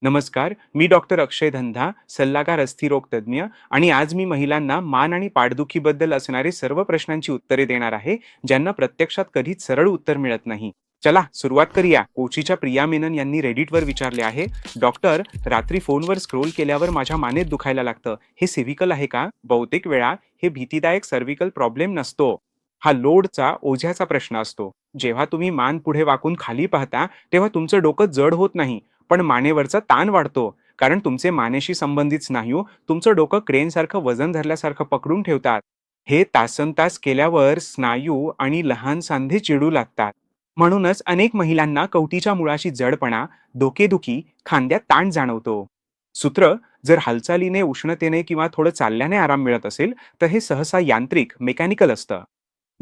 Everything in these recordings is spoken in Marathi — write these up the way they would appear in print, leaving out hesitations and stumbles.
नमस्कार, मी डॉक्टर अक्षय धंधा, सल्लागार अस्थिरोग तज्ज्ञ आणि आज मी महिलांना मान आणि पाठदुखीबद्दल असणारे सर्व प्रश्नांची उत्तरे देणार आहे, ज्यांना प्रत्यक्षात कधीच सरळ उत्तर मिळत नाही. चला सुरुवात करूया. कोचीच्या प्रिया मेनन यांनी रेडिटवर विचारले आहे, डॉक्टर, रात्री फोनवर स्क्रोल केल्यावर माझ्या मानेत दुखायला लागतं. हे सिव्हिकल आहे का? बहुतेक वेळा हे भीतीदायक सर्व्हिकल प्रॉब्लेम नसतो. हा लोडचा, ओझ्याचा प्रश्न असतो. जेव्हा तुम्ही मान पुढे वाकून खाली पाहता, तेव्हा तुमचं डोकं जड होत नाही, पण मानेवरचा ताण वाढतो. कारण तुमचे मानेशी संबंधित स्नायू तुमचं डोकं क्रेनसारखं वजन धरल्यासारखं पकडून ठेवतात. हे तासनतास केल्यावर स्नायू आणि लहान सांधे चिडू लागतात. म्हणूनच अनेक महिलांना कवटीच्या मुळाशी जडपणा, डोकेदुखी, खांद्यात ताण जाणवतो. सूत्र: जर हालचालीने, उष्णतेने किंवा थोडं चालल्याने आराम मिळत असेल, तर हे सहसा यांत्रिक, मेकॅनिकल असतं.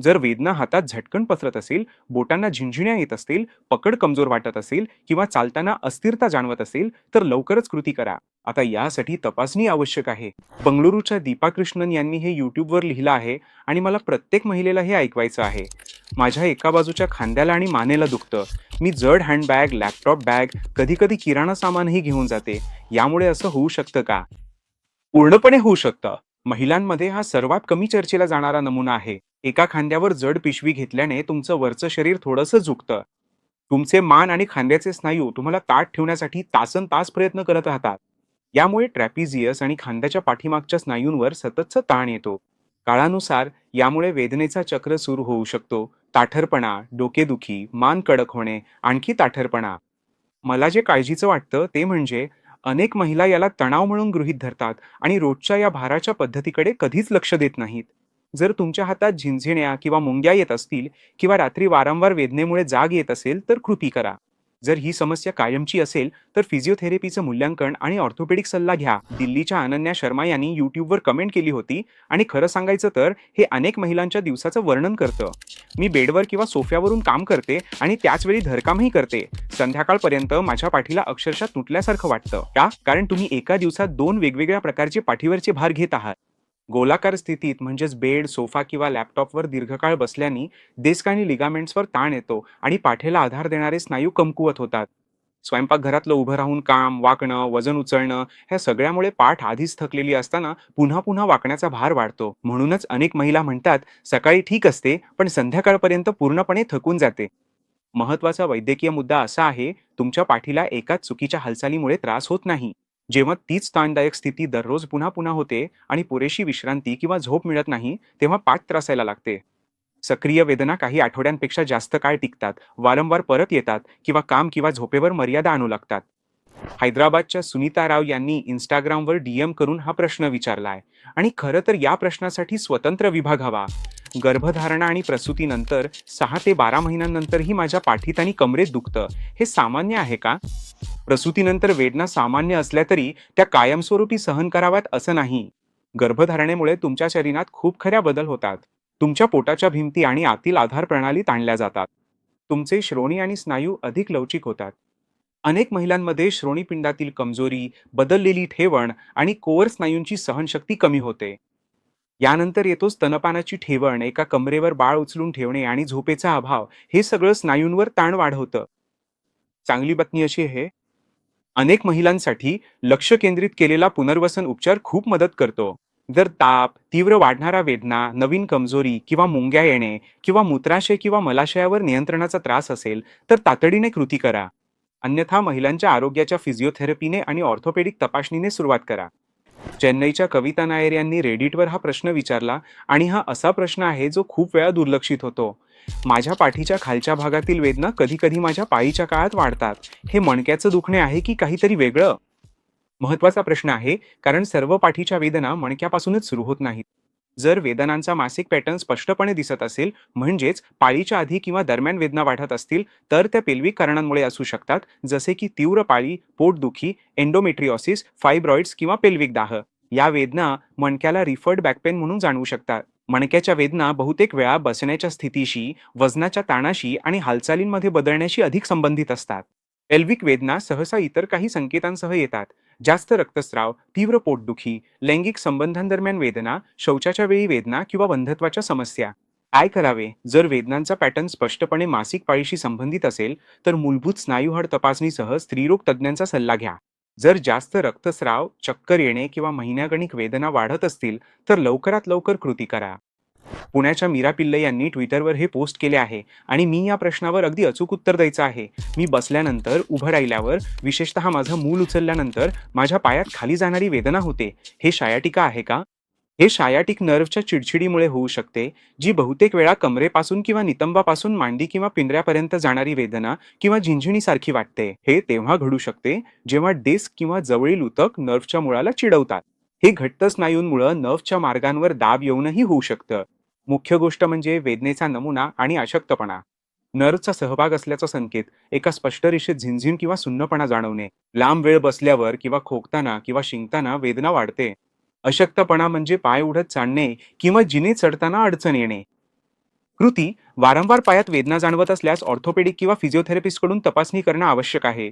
जर वेदना हातात झटकन पसरत असेल, बोटांना झिंझिण्या येत असतील, पकड कमजोर वाटत असेल किंवा चालताना अस्थिरता जाणवत असेल, तर लवकरच कृती करा. आता यासाठी तपासणी आवश्यक आहे. बंगळुरूच्या दीपा कृष्णन यांनी हे यूट्यूबवर लिहिलं आहे आणि मला प्रत्येक महिलेला हे ऐकवायचं आहे. माझ्या एका बाजूच्या खांद्याला आणि मानेला दुखतं. मी जड हँडबॅग, लॅपटॉप बॅग, कधी-कधी किराणा सामानही घेऊन जाते. यामुळे असं होऊ शकतं का? पूर्णपणे होऊ शकतं. महिलांमध्ये हा सर्वात कमी चर्चेला जाणारा नमुना आहे. एका खांद्यावर जड पिशवी घेतल्याने तुमचं वरचं शरीर थोडंसं झुकतं. तुमचे मान आणि खांद्याचे स्नायू तुम्हाला ताठ ठेवण्यासाठी तासनतास प्रयत्न करत राहतात. यामुळे ट्रॅपिझियस आणि खांद्याच्या पाठीमागच्या स्नायूंवर सततचा ताण येतो. काळानुसार यामुळे वेदनेचा चक्र सुरू होऊ शकतो. ताठरपणा, डोकेदुखी, मान कडक होणे, आणखी ताठरपणा. मला जे काळजीचं वाटतं ते म्हणजे अनेक महिला याला तणाव म्हणून गृहीत धरतात आणि रोजच्या या भाराच्या पद्धतीकडे कधीच लक्ष देत नाहीत. जर तुमच्या हातात झिंझिण्या किंवा मुंग्या येत असतील किंवा रात्री वारंवार वेदनेमुळे जाग येत असेल तर कृती करा. जर ही समस्या कायमची असेल तर फिजिओथेरपीचं मूल्यांकन आणि ऑर्थोपेडिक सल्ला घ्या. दिल्लीच्या अनन्या शर्मा यांनी यूट्यूबवर कमेंट केली होती आणि खरं सांगायचं तर हे अनेक महिलांच्या दिवसाचं वर्णन करतं. मी बेडवर किंवा सोफ्यावरून काम करते आणि त्याचवेळी घरकामही करते. संध्याकाळपर्यंत माझ्या पाठीला अक्षरशः तुटल्यासारखं वाटतं. का? कारण तुम्ही एका दिवसात 2 वेगवेगळ्या प्रकारचे पाठीवरचे भार घेत आहात. गोलाकार स्थितीत म्हणजेच बेड, सोफा किंवा लॅपटॉपवर दीर्घकाळ बसल्याने डिस्क आणि लिगामेंट्सवर ताण येतो आणि पाठीला आधार देणारे स्नायू कमकुवत होतात. स्वयंपाकघरातलं उभं राहून काम, वाकणं, वजन उचलणं ह्या सगळ्यामुळे पाठ आधीच थकलेली असताना पुन्हा पुन्हा वाकण्याचा भार वाढतो. म्हणूनच अनेक महिला म्हणतात, सकाळी ठीक असते, पण संध्याकाळपर्यंत पूर्णपणे थकून जाते. महत्त्वाचा वैद्यकीय मुद्दा असा आहे, तुमच्या पाठीला एकाच चुकीच्या हालचालीमुळे त्रास होत नाही. जेव्हा तीच ताणदायक स्थिती दररोज पुन्हा पुन्हा होते आणि पुरेशी विश्रांती किंवा झोप मिळत नाही, तेव्हा पाठ त्रासायला लागते. सक्रिय वेदना काही आठवड्यांपेक्षा जास्त काळ टिकतात, वारंवार परत येतात किंवा काम किंवा झोपेवर मर्यादा आणू लागतात. हैदराबादच्या सुनीता राव यांनी Instagramवर DM करून हा प्रश्न विचारला आहे आणि खरं तर या प्रश्नासाठी स्वतंत्र विभाग हवा. गर्भधारणा आणि प्रसूतीनंतर 6 ते 12 महिन्यांनंतरही माझ्या पाठीत आणि कमरेत दुखतं. हे सामान्य आहे का? प्रसूतीनंतर वेदना सामान्य असल्या तरी त्या कायमस्वरूपी सहन कराव्यात असं नाही. गर्भधारणेमुळे तुमच्या शरीरात खूप खऱ्या बदल होतात. तुमच्या पोटाच्या भिंती आणि आतील आधार प्रणाली ताणल्या जातात. तुमचे श्रोणी आणि स्नायू अधिक लवचिक होतात. अनेक महिलांमध्ये श्रोणीपिंडातील कमजोरी, बदललेली ठेवण आणि कोअर स्नायूंची सहनशक्ती कमी होते. यानंतर येतो स्तनपानाची ठेवण, एका कमरेवर बाळ उचलून ठेवणे आणि झोपेचा अभाव. हे सगळं स्नायूंवर ताण वाढवतं. चांगली बातमी अशी आहे, अनेक महिलांसाठी लक्ष केंद्रित केलेला पुनर्वसन उपचार खूप मदत करतो. जर ताप, तीव्र वाढणारा वेदना, नवीन कमजोरी किंवा मुंग्या येणे किंवा मूत्राशय किंवा मलाशयावर नियंत्रणाचा त्रास असेल, तर तातडीने कृती करा. अन्यथा महिलांच्या आरोग्याच्या फिजिओथेरपीने आणि ऑर्थोपेडिक तपासणीने सुरुवात करा. चेन्नईच्या कविता नायर यांनी रेडिटवर हा प्रश्न विचारला आणि हा असा प्रश्न आहे जो खूप वेळा दुर्लक्षित होतो. माझ्या पाठीच्या खालच्या भागातील वेदना कधी-कधी माझ्या पाळीच्या काळात वाढतात. हे मणक्याचं दुखणे आहे की काहीतरी वेगळं? महत्त्वाचा प्रश्न आहे, कारण सर्व पाठीच्या वेदना मणक्यापासूनच सुरू होत नाहीत. जर वेदनांचा मासिक पॅटर्न स्पष्टपणे दिसत असेल, म्हणजेच पाळीच्या आधी किंवा दरम्यान वेदना वाढत असतील, तर त्या पेल्विक कारणांमुळे असू शकतात, जसे की तीव्र पाळी, पोटदुखी, एंडोमेट्रिओसिस, फायब्रॉइड्स किंवा पेल्विक दाह. या वेदना मणक्याला रिफर्ड बॅकपेन म्हणून जाणवू शकतात. मणक्याच्या वेदना बहुतेक वेळा बसण्याच्या स्थितीशी, वजनाच्या ताणाशी आणि हालचालींमध्ये बदलण्याशी अधिक संबंधित असतात. पेल्विक वेदना सहसा इतर काही संकेतांसह येतात. जास्त रक्तस्राव, तीव्र पोटदुखी, लैंगिक संबंधांदरम्यान वेदना, शौचाच्या वेळी वेदना किंवा वंध्यत्वाच्या समस्या. काय करावे? जर वेदनांचा पॅटर्न स्पष्टपणे मासिक पाळीशी संबंधित असेल, तर मूलभूत स्नायूहाड तपासणीसह स्त्रीरोग तज्ज्ञांचा सल्ला घ्या. जर जास्त रक्तस्राव, चक्कर येणे किंवा महिन्यागणिक वेदना वाढत असतील, तर लवकरात लवकर कृती करा. पुण्याच्या मीरा पिल्ले यांनी ट्विटरवर हे पोस्ट केले आहे आणि मी या प्रश्नावर अगदी अचूक उत्तर द्यायचं आहे. मी बसल्यानंतर, उभं राहिल्यावर, विशेषतः माझं मूल उचलल्यानंतर माझ्या पायात खाली जाणारी वेदना होते. हे शायाटिका आहे का? हे शायाटिक नर्व्हच्या चिडचिडीमुळे होऊ शकते, जी बहुतेक वेळा कमरेपासून किंवा नितंबापासून मांडी किंवा पिंजऱ्यापर्यंत जाणारी वेदना किंवा झिंझिणीसारखी वाटते. हे तेव्हा घडू शकते जेव्हा डिस्क किंवा जवळील ऊतक नर्व्हच्या मुळाला चिडवतात. हे घट्ट स्नायूंमुळे नर्व्हच्या मार्गांवर दाब येऊनही होऊ शकतं. मुख्य गोष्ट म्हणजे वेदनेचा नमुना आणि अशक्तपणा. नर्व्हचा सहभाग असल्याचा संकेत: एका स्पष्ट रेषेत झिंझिण किंवा सुन्नपणा जाणवणे, लांब वेळ बसल्यावर किंवा खोकताना किंवा शिंकताना वेदना वाढते. अशक्तपणा म्हणजे पाय उडत चालणे किंवा जिने चढताना अडचण येणे. कृती: वारंवार पायात वेदना जाणवत असल्यास ऑर्थोपेडिक किंवा फिजिओथेरपिस्टकडून तपासणी करणं आवश्यक आहे.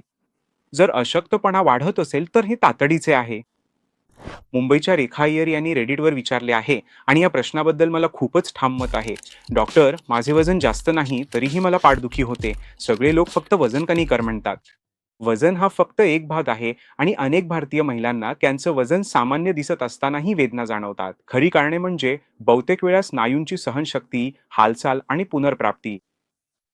जर अशक्तपणा वाढत असेल तर हे तातडीचे आहे. मुंबईच्या रेखा अय्यर यांनी रेडिटवर विचारले आहे आणि या प्रश्नाबद्दल मला खूपच ठाम मत आहे. डॉक्टर, माझे वजन जास्त नाही तरीही मला पाठदुखी होते. सगळे लोक फक्त वजन कमी कर म्हणतात. वजन हा फक्त एक भाग आहे आणि अनेक भारतीय महिलांना त्यांचं वजन सामान्य दिसत असतानाही वेदना जाणवतात. खरी कारणे म्हणजे बहुतेक वेळा स्नायूंची सहनशक्ती, हालचाल आणि पुनर्प्राप्ती.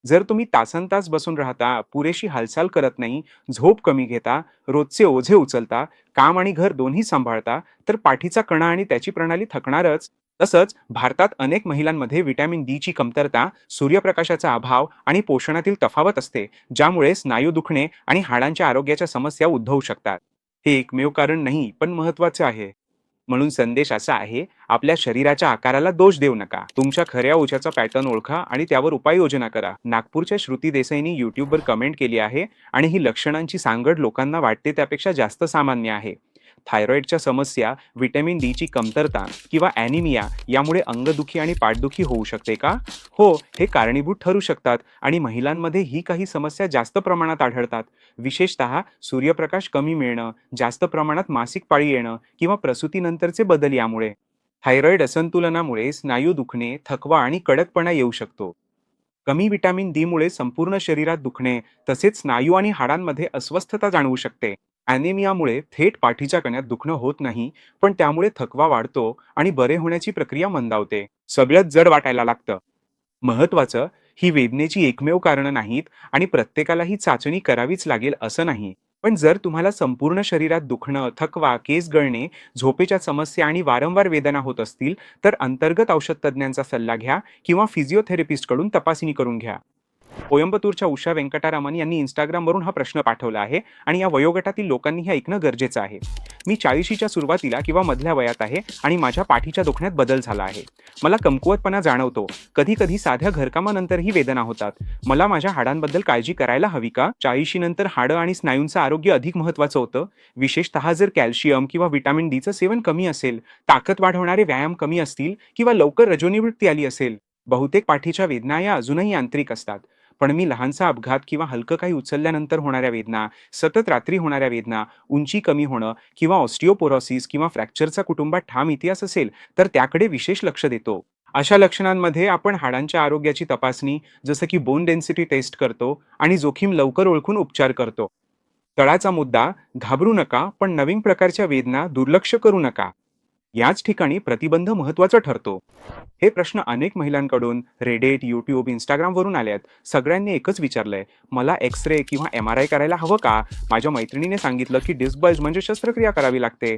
जर तुम्ही तासनतास बसून राहता, पुरेशी हालचाल करत नाही, झोप कमी घेता, रोजचे ओझे उचलता, काम आणि घर दोन्ही सांभाळता, तर पाठीचा कणा आणि त्याची प्रणाली थकणारच. तसंच भारतात अनेक महिलांमध्ये व्हिटॅमिन डी ची कमतरता, सूर्यप्रकाशाचा अभाव आणि पोषणातील तफावत असते, ज्यामुळे स्नायू दुखणे आणि हाडांच्या आरोग्याच्या समस्या उद्भवू शकतात. हे एकमेव कारण नाही, पण महत्वाचे आहे. म्हणून संदेश असा आहे: आपल्या शरीराच्या आकाराला दोष देऊ नका. तुमच्या खऱ्या ओझ्याचा पॅटर्न ओळखा आणि त्यावर उपाययोजना करा. नागपूरच्या श्रुती देसाईंनी YouTubeवर कमेंट केली आहे आणि ही लक्षणांची सांगड लोकांना वाटते त्यापेक्षा जास्त सामान्य आहे. थायरॉइडच्या समस्या, व्हिटॅमिन डी ची कमतरता किंवा ॲनिमिया यामुळे अंगदुखी आणि पाठदुखी होऊ शकते का? हो, हे कारणीभूत ठरू शकतात आणि महिलांमध्ये ही काही समस्या जास्त प्रमाणात आढळतात. विशेषतः सूर्यप्रकाश कमी मिळणं, जास्त प्रमाणात मासिक पाळी येणं किंवा प्रसूतीनंतरचे बदल यामुळे. थायरॉइड असंतुलनामुळे स्नायू दुखणे, थकवा आणि कडकपणा येऊ शकतो. कमी व्हिटॅमिन डी मुळे संपूर्ण शरीरात दुखणे, तसेच स्नायू आणि हाडांमध्ये अस्वस्थता जाणवू शकते. ॲनिमियामुळे थेट पाठीच्या कण्यात दुखणं होत नाही, पण त्यामुळे थकवा वाढतो आणि बरे होण्याची प्रक्रिया मंदावते. सगळंच जड वाटायला लागतं. महत्वाचं, ही वेदनेची एकमेव कारणं नाहीत आणि प्रत्येकाला ही चाचणी करावीच लागेल असं नाही. पण जर तुम्हाला संपूर्ण शरीरात दुखणं, थकवा, केस गळणे, झोपेच्या समस्या आणि वारंवार वेदना होत असतील, तर अंतर्गत औषध तज्ज्ञांचा सल्ला घ्या किंवा फिजिओथेरपिस्टकडून तपासणी करून घ्या. कोयंबतूरच्या उषा व्यंकटारामन यांनी Instagramवरून हा प्रश्न पाठवला आहे आणि या वयोगटातील लोकांनी हे ऐकणं गरजेचं आहे. मी 40शीच्या सुरुवातीला किंवा मधल्या वयात आहे आणि माझ्या पाठीच्या दुखण्यात बदल झाला आहे. मला कमकुवतपणा जाणवतो. कधी-कधी साध्या घरकामानंतरही वेदना होतात. मला माझ्या हाडांबद्दल काळजी करायला हवी का? 40शी नंतर हाडं आणि स्नायूंचं आरोग्य अधिक महत्त्वाचं होतं. विशेषतः जर कॅल्शियम किंवा व्हिटॅमिन डीचं सेवन कमी असेल, ताकद वाढवणारे व्यायाम कमी असतील किंवा लवकर रजोनिवृत्ती आली असेल. बहुतेक पाठीच्या वेदना या अजूनही यांत्रिक असतात. पण मी लहानसा अपघात किंवा हलकं काही उचलल्यानंतर होणाऱ्या वेदना, सतत रात्री होणाऱ्या वेदना, उंची कमी होणं किंवा ऑस्टिओपोरोसिस किंवा फ्रॅक्चरचा कुटुंबात ठाम इतिहास असेल, तर त्याकडे विशेष लक्ष देतो. अशा लक्षणांमध्ये आपण हाडांच्या आरोग्याची तपासणी, जसं की बोन डेन्सिटी टेस्ट करतो आणि जोखीम लवकर ओळखून उपचार करतो. तळाचा मुद्दा: घाबरू नका, पण नवीन प्रकारच्या वेदना दुर्लक्ष करू नका. याच ठिकाणी प्रतिबंध महत्त्वाचा ठरतो. हे प्रश्न अनेक महिलांकडून Reddit, YouTube, Instagramवरून आले आहेत. सगळ्यांनी एकच विचारलंय: मला एक्स-रे किंवा MRI करायला हवं का? माझ्या मैत्रिणीने सांगितलं की डिस्क बल्ज म्हणजे शस्त्रक्रिया करावी लागते.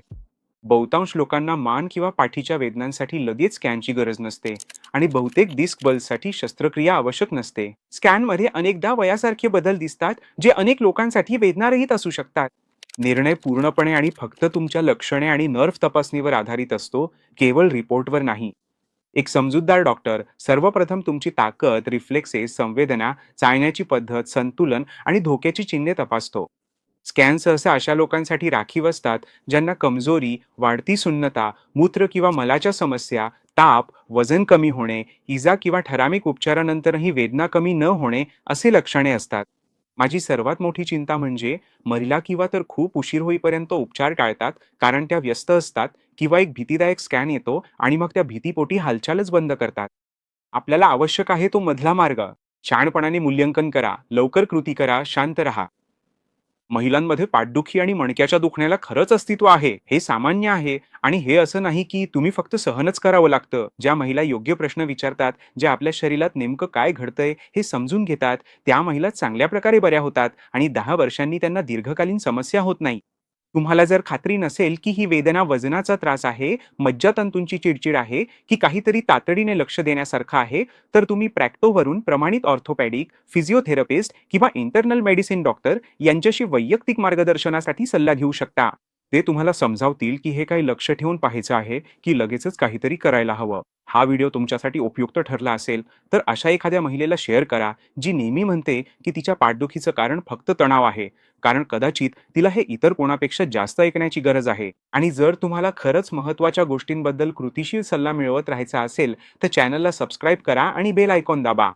बहुतांश लोकांना मान किंवा पाठीच्या वेदनांसाठी लगेच स्कॅनची गरज नसते आणि बहुतेक डिस्क बल्जसाठी शस्त्रक्रिया आवश्यक नसते. स्कॅनमध्ये अनेकदा वयासारखे बदल दिसतात, जे अनेक लोकांसाठी वेदनारहित असू शकतात. निर्णय पूर्णपणे आणि फक्त तुमच्या लक्षणे आणि नर्व्ह तपासणीवर आधारित असतो, केवळ रिपोर्टवर नाही. एक समजूतदार डॉक्टर सर्वप्रथम तुमची ताकद, रिफ्लेक्सेस, संवेदना, चालण्याची पद्धत, संतुलन आणि धोक्याची चिन्हे तपासतो. स्कॅन सहसा अशा लोकांसाठी राखीव असतात ज्यांना कमजोरी, वाढती सुन्नता, मूत्र किंवा मलाच्या समस्या, ताप, वजन कमी होणे, इजा किंवा ठराविक उपचारानंतरही वेदना कमी न होणे असे लक्षणे असतात. माझी सर्वात मोठी चिंता म्हणजे महिला किंवा तर खूप उशीर होईपर्यंत उपचार टाळतात, कारण त्या व्यस्त असतात किंवा एक भीतीदायक स्कॅन येतो आणि मग त्या भीतीपोटी हालचालच बंद करतात. आपल्याला आवश्यक आहे तो मधला मार्ग. शहाणपणाने मूल्यांकन करा, लवकर कृती करा, शांत रहा. महिलांमध्ये पाठदुखी आणि मणक्याच्या दुखण्याला खरंच अस्तित्व आहे, हे सामान्य आहे. आणि हे असं नाही की तुम्ही फक्त सहनच करावं लागतं. ज्या महिला योग्य प्रश्न विचारतात, ज्या आपल्या शरीरात नेमकं काय घडतंय हे समजून घेतात, त्या महिला चांगल्या प्रकारे बऱ्या होतात आणि 10 वर्षांनी त्यांना दीर्घकालीन समस्या होत नाही. तुम्हाला जर खात्री नसेल की ही वेदना वजनाचा त्रास आहे, मज्जातंतूंची चिडचिड आहे, की काहीतरी तातडीने लक्ष देण्यासारखं आहे, तर तुम्ही प्रॅक्टोवरून प्रमाणित ऑर्थोपॅडिक, फिजिओथेरपिस्ट किंवा इंटरनल मेडिसिन डॉक्टर यांच्याशी वैयक्तिक मार्गदर्शनासाठी सल्ला घेऊ शकता. ते तुम्हाला समजावतील की हे काही लक्ष ठेवून पाहायचं आहे की लगेचच काहीतरी करायला हवं. हा व्हिडिओ तुमच्यासाठी उपयुक्त ठरला असेल, तर अशा एखाद्या महिलेला शेअर करा, जी नेहमी म्हणते की तिच्या पाठदुखीचं कारण फक्त तणाव आहे. कारण कदाचित तिला हे इतर कोणापेक्षा जास्त ऐकण्याची गरज आहे. आणि जर तुम्हाला खरंच महत्त्वाच्या गोष्टींबद्दल कृतीशील सल्ला मिळवत राहायचा असेल, तर चॅनलला सबस्क्राईब करा आणि बेल आयकॉन दाबा.